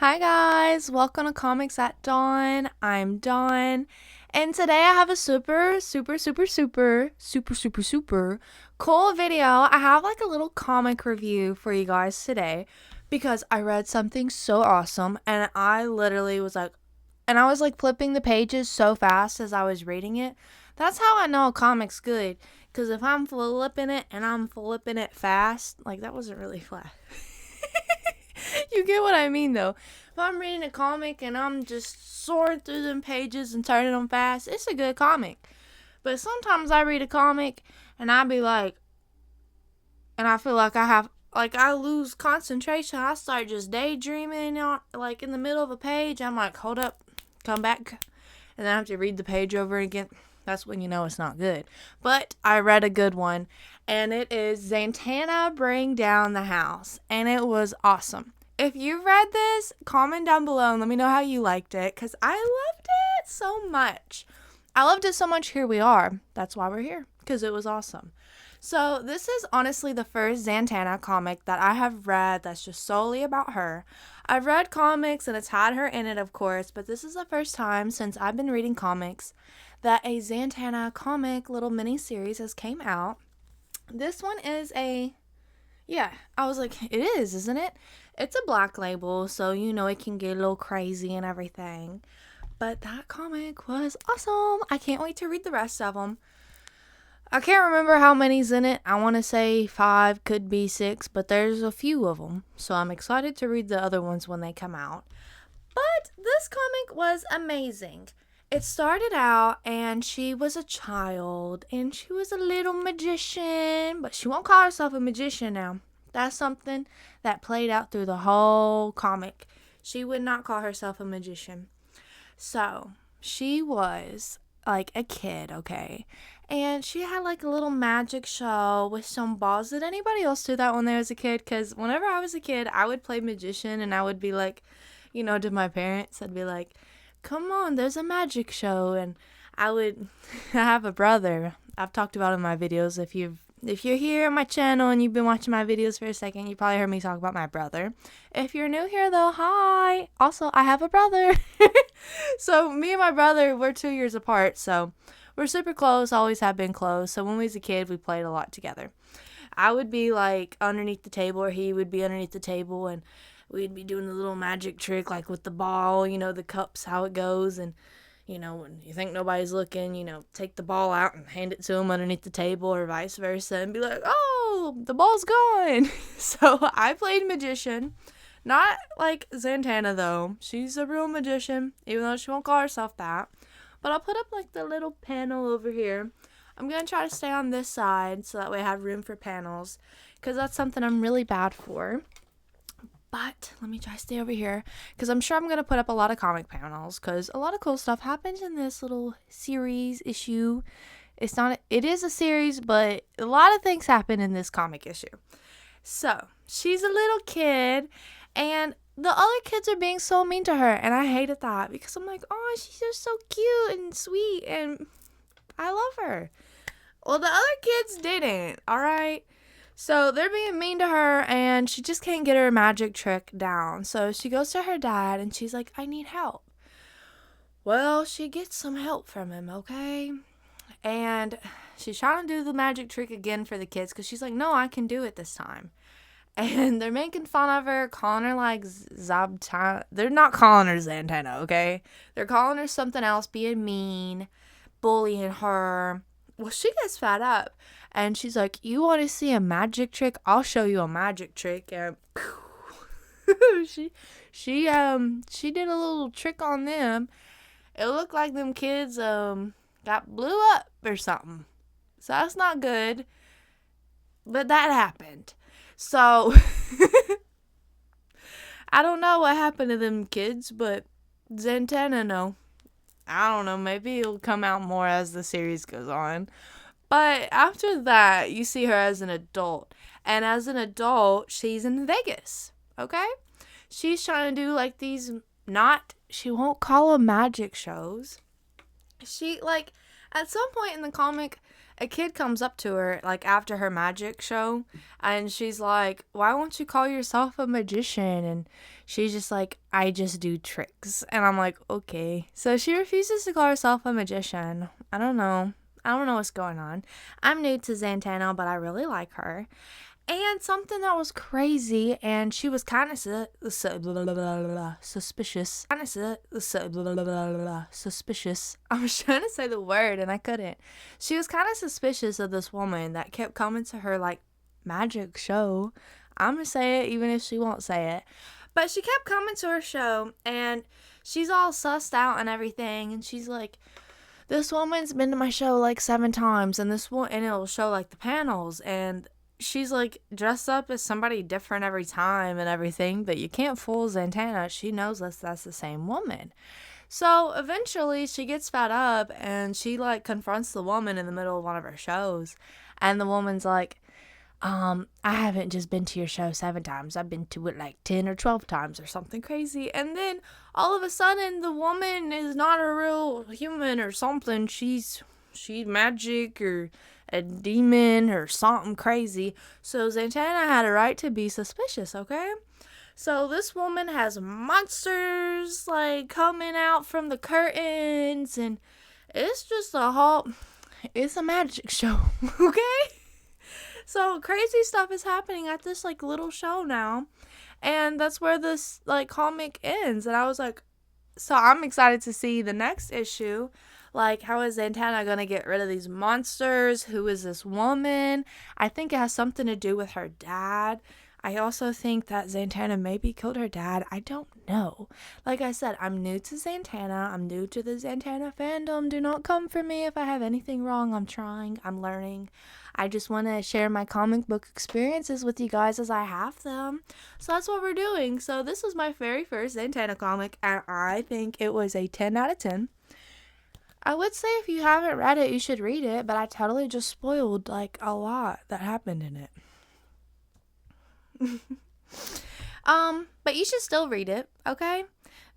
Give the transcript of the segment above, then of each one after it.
Hi guys, welcome to Comics at Dawn. I'm Dawn, and today I have a super cool video. I have like a little comic review for you guys today because I read something so awesome and I literally was like, and I was like flipping the pages so fast as I was reading it. That's how I know a comic's good, because if I'm flipping it and I'm flipping it fast, like that wasn't really fast. You get what I mean, though. If I'm reading a comic and I'm just soaring through them pages and turning them fast, it's a good comic. But sometimes I read a comic and I be like, and I feel like I lose concentration. I start just daydreaming, like in the middle of a page. I'm like, hold up, come back. And then I have to read the page over again. That's when you know it's not good. But I read a good one, and it is Zatanna Bring Down the House, and it was awesome. If you read this, comment down below and let me know how you liked it, because I loved it so much. I loved it so much, here we are. That's why we're here, because it was awesome. So this is honestly the first Zatanna comic that I have read that's just solely about her. I've read comics and it's had her in it, of course, but this is the first time since I've been reading comics that a Zatanna comic little mini series has came out. This one is I was like, it is, isn't it? It's a black label, so you know it can get a little crazy and everything. But that comic was awesome. I can't wait to read the rest of them. I can't remember how many's in it. I want to say 5, could be 6, but there's a few of them. So I'm excited to read the other ones when they come out. But this comic was amazing. It started out and she was a child and she was a little magician, but she won't call herself a magician now. That's something that played out through the whole comic. She would not call herself a magician. So she was like a kid, okay? And she had like a little magic show with some balls. Did anybody else do that when they was a kid? Because whenever I was a kid, I would play magician and I would be like, to my parents, I'd be like, come on, there's a magic show. And I have a brother. I've talked about it in my videos. If you're here on my channel and you've been watching my videos for a second, you probably heard me talk about my brother. If you're new here though, hi. Also, I have a brother. So me and my brother, we're 2 years apart, so we're super close, always have been close. So when we was a kid, we played a lot together. I would be like underneath the table, or he would be underneath the table, and we'd be doing the little magic trick, like with the ball, the cups, how it goes. And, when you think nobody's looking, take the ball out and hand it to him underneath the table, or vice versa, and be like, oh, the ball's gone. So I played magician. Not like Zatanna, though. She's a real magician, even though she won't call herself that. But I'll put up like the little panel over here. I'm going to try to stay on this side so that way I have room for panels, because that's something I'm really bad for. But let me try to stay over here, because I'm sure I'm going to put up a lot of comic panels, because a lot of cool stuff happens in this little series issue. It is a series, but a lot of things happen in this comic issue. So she's a little kid, and the other kids are being so mean to her, and I hated that, because I'm like, oh, she's just so cute and sweet, and I love her. Well, the other kids didn't, alright? So they're being mean to her, and she just can't get her magic trick down. So she goes to her dad, and she's like, I need help. Well, she gets some help from him, okay? And she's trying to do the magic trick again for the kids, because she's like, no, I can do it this time. And they're making fun of her, calling her like Zatanna. They're not calling her Zatanna, okay? They're calling her something else, being mean, bullying her. Well, she gets fed up, and she's like, you want to see a magic trick? I'll show you a magic trick. And she did a little trick on them. It looked like them kids got blew up or something. So that's not good. But that happened. So, I don't know what happened to them kids, but Zatanna, no. I don't know, maybe it'll come out more as the series goes on. But after that, you see her as an adult. And as an adult, she's in Vegas, okay? She's trying to do like these, she won't call them magic shows. She, like, at some point in the comic, a kid comes up to her, like, after her magic show, and she's like, why won't you call yourself a magician? And she's just like, I just do tricks. And I'm like, okay. So she refuses to call herself a magician. I don't know. I don't know what's going on. I'm new to Zatanna, but I really like her. And something that was crazy, and she was kind of suspicious. Suspicious. I was trying to say the word and I couldn't. She was kind of suspicious of this woman that kept coming to her, like, magic show. I'm going to say it even if she won't say it. But she kept coming to her show, and she's all sussed out and everything. And she's like, this woman's been to my show like 7 times, and and it'll show like the panels, and she's like dressed up as somebody different every time and everything, but you can't fool Zatanna. She knows that's the same woman. So eventually she gets fed up and she like confronts the woman in the middle of one of her shows, and the woman's like, I haven't just been to your show 7 times. I've been to it like 10 or 12 times or something crazy. And then all of a sudden the woman is not a real human or something. She's magic or a demon or something crazy. So Zatanna had a right to be suspicious, okay? So this woman has monsters like coming out from the curtains, and it's just it's a magic show, okay? So crazy stuff is happening at this like little show now. And that's where this like comic ends. And I was like, so I'm excited to see the next issue. Like, how is Zatanna going to get rid of these monsters? Who is this woman? I think it has something to do with her dad. I also think that Zatanna maybe killed her dad. I don't know. Like I said, I'm new to Zatanna. I'm new to the Zatanna fandom. Do not come for me if I have anything wrong. I'm trying. I'm learning. I just want to share my comic book experiences with you guys as I have them. So that's what we're doing. So this was my very first Zatanna comic, and I think it was a 10 out of 10. I would say if you haven't read it, you should read it, but I totally just spoiled like a lot that happened in it. But you should still read it, okay?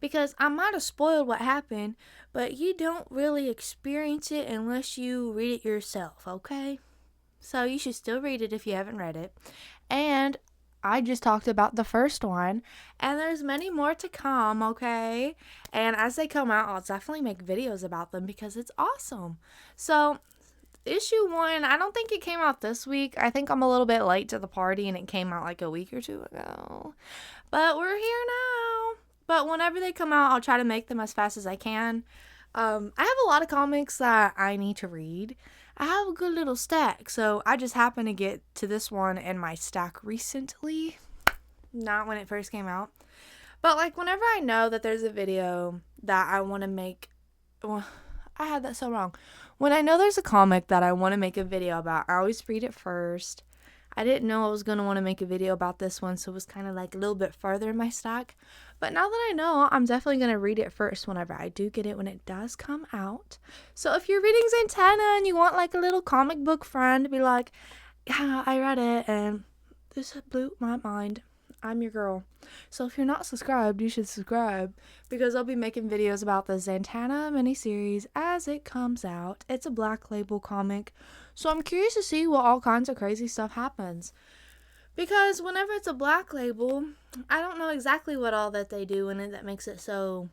Because I might have spoiled what happened, but you don't really experience it unless you read it yourself, okay? So you should still read it if you haven't read it. And I just talked about the first one, and there's many more to come, okay? And as they come out, I'll definitely make videos about them because it's awesome. So issue 1, I don't think it came out this week. I think I'm a little bit late to the party and it came out like a week or 2 ago. But we're here now. But whenever they come out, I'll try to make them as fast as I can. I have a lot of comics that I need to read. I have a good little stack, so I just happened to get to this one in my stack recently. Not when it first came out. But like whenever I know that there's a video that I want to make, well, I had that so wrong. When I know there's a comic that I want to make a video about, I always read it first. I didn't know I was going to want to make a video about this one, so it was kind of like a little bit further in my stack. But now that I know, I'm definitely going to read it first whenever I do get it when it does come out. So if you're reading Zatanna and you want like a little comic book friend to be like, yeah, I read it and this blew my mind, I'm your girl. So if you're not subscribed, you should subscribe because I'll be making videos about the Zatanna miniseries as it comes out. It's a Black Label comic, so I'm curious to see what all kinds of crazy stuff happens. Because whenever it's a Black Label, I don't know exactly what all that they do in it that makes it so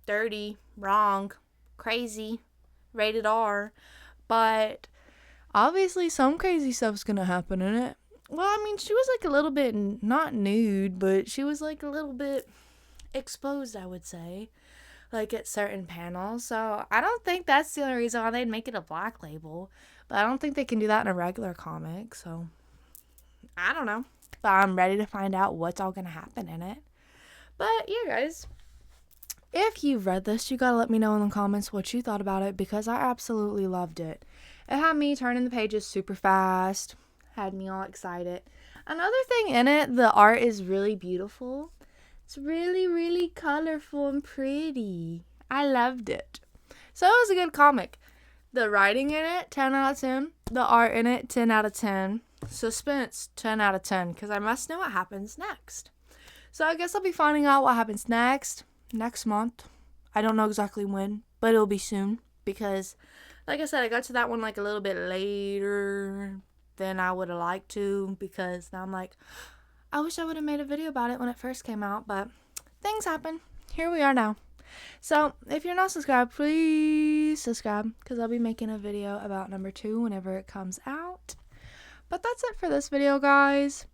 dirty, wrong, crazy, rated R. But obviously some crazy stuff's gonna happen in it. Well, I mean, she was like a little bit, not nude, but she was like a little bit exposed, I would say, like at certain panels. So I don't think that's the only reason why they'd make it a Black Label. But I don't think they can do that in a regular comic, so I don't know. But I'm ready to find out what's all going to happen in it. But yeah, guys, if you've read this, you got to let me know in the comments what you thought about it because I absolutely loved it. It had me turning the pages super fast. Had me all excited. Another thing in it, the art is really beautiful. It's really, really colorful and pretty. I loved it. So it was a good comic. The writing in it, 10 out of 10. The art in it, 10 out of 10. Suspense, 10 out of 10. Because I must know what happens next. So I guess I'll be finding out what happens next month. I don't know exactly when, but it'll be soon. Because Like I said, I got to that one like a little bit later than I would have liked to, because now I'm like, I wish I would have made a video about it when it first came out, but things happen. Here we are now. So if you're not subscribed, please subscribe, because I'll be making a video about number 2 whenever it comes out. But that's it for this video, guys.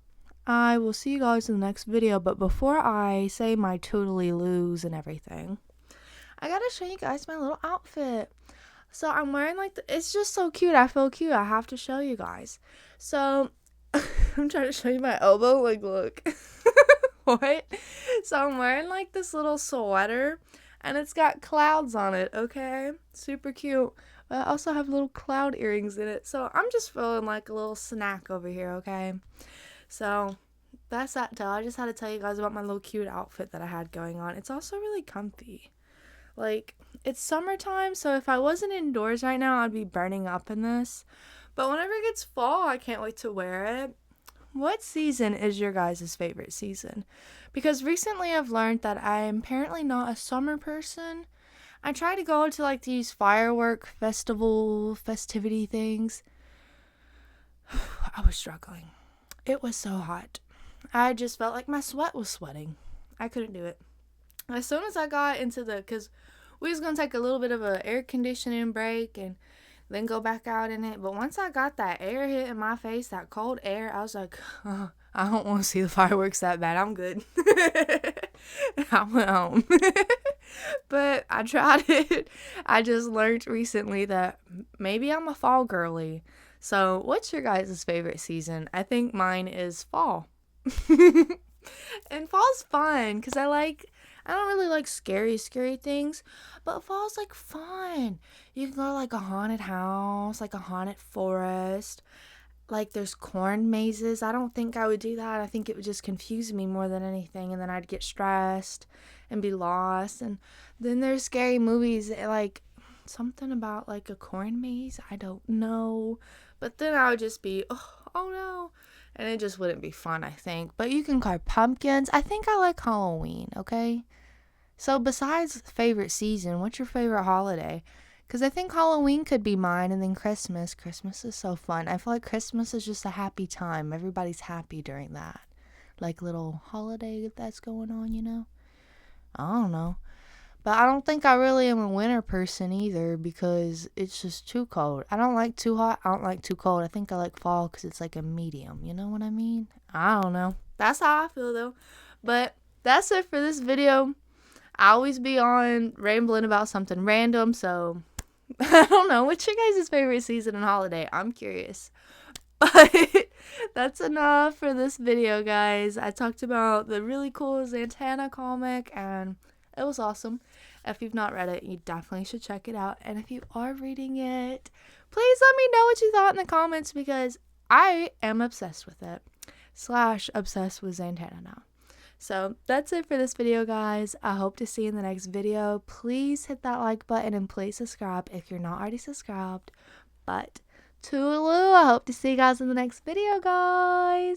I will see you guys in the next video, but before I say my totally lose and everything, I gotta show you guys my little outfit. So I'm wearing like, it's just so cute. I feel cute. I have to show you guys. So I'm trying to show you my elbow. Like, look. What? So I'm wearing like this little sweater, and it's got clouds on it, okay? Super cute. But I also have little cloud earrings in it. So I'm just feeling like a little snack over here, okay? So that's that tell. I just had to tell you guys about my little cute outfit that I had going on. It's also really comfy. Like, it's summertime, so if I wasn't indoors right now, I'd be burning up in this. But whenever it gets fall, I can't wait to wear it. What season is your guys' favorite season? Because recently I've learned that I'm apparently not a summer person. I tried to go to like these firework festivity things. I was struggling. It was so hot. I just felt like my sweat was sweating. I couldn't do it. As soon as I got into because we was going to take a little bit of an air conditioning break and then go back out in it. But once I got that air hit in my face, that cold air, I was like, I don't want to see the fireworks that bad. I'm good. I went home. But I tried it. I just learned recently that maybe I'm a fall girly. So what's your guys' favorite season? I think mine is fall. And fall's fun because I don't really like scary things, but fall's like fun. You can go to like a haunted house, like a haunted forest. Like there's corn mazes. I don't think I would do that. I think it would just confuse me more than anything, and then I'd get stressed and be lost. And then there's scary movies, like something about like a corn maze. I don't know. But then I would just be, oh no. And it just wouldn't be fun, I think. But you can carve pumpkins. I think I like Halloween, okay? So besides favorite season, what's your favorite holiday? Because I think Halloween could be mine, and then Christmas. Christmas is so fun. I feel like Christmas is just a happy time. Everybody's happy during that. Like little holiday that's going on, you know? I don't know. But I don't think I really am a winter person either, because it's just too cold. I don't like too hot. I don't like too cold. I think I like fall because it's like a medium. You know what I mean? I don't know. That's how I feel though. But that's it for this video. I always be on rambling about something random, so I don't know. What's your guys' favorite season and holiday? I'm curious. But that's enough for this video, guys. I talked about the really cool Zatanna comic, and it was awesome. If you've not read it, you definitely should check it out. And if you are reading it, please let me know what you thought in the comments, because I am obsessed with it. / obsessed with Zatanna now. So that's it for this video, guys. I hope to see you in the next video. Please hit that like button and please subscribe if you're not already subscribed. But toodaloo, I hope to see you guys in the next video, guys.